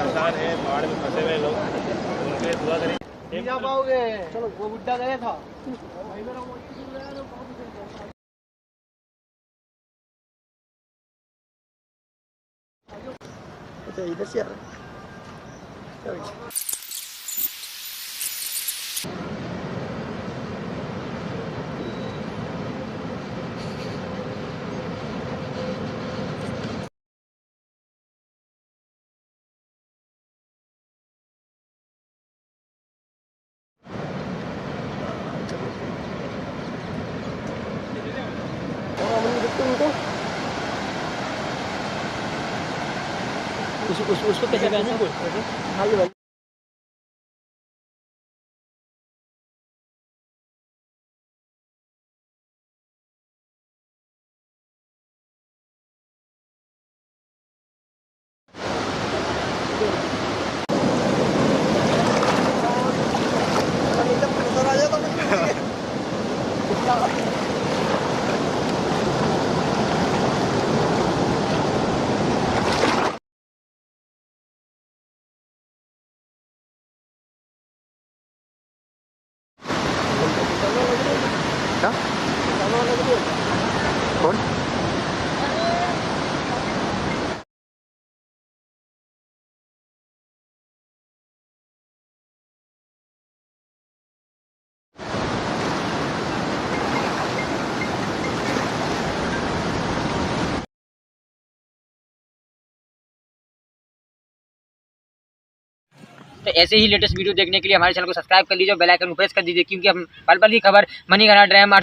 परेशान है, बाढ़ में फंसे हुए लोग, उनके लिए दुआ करें। नहीं जा पाओगे। चलो वो बुड्ढा गया था। अच्छा इधर से आ रहा है। उसको कैसे कहना है? कौन? तो ऐसे ही लेटेस्ट वीडियो देखने के लिए हमारे चैनल को सब्सक्राइब कर लीजिए, बेल आइकन को प्रेस कर दीजिए, क्योंकि हम पल पल की खबर मनी गाना ड्रामा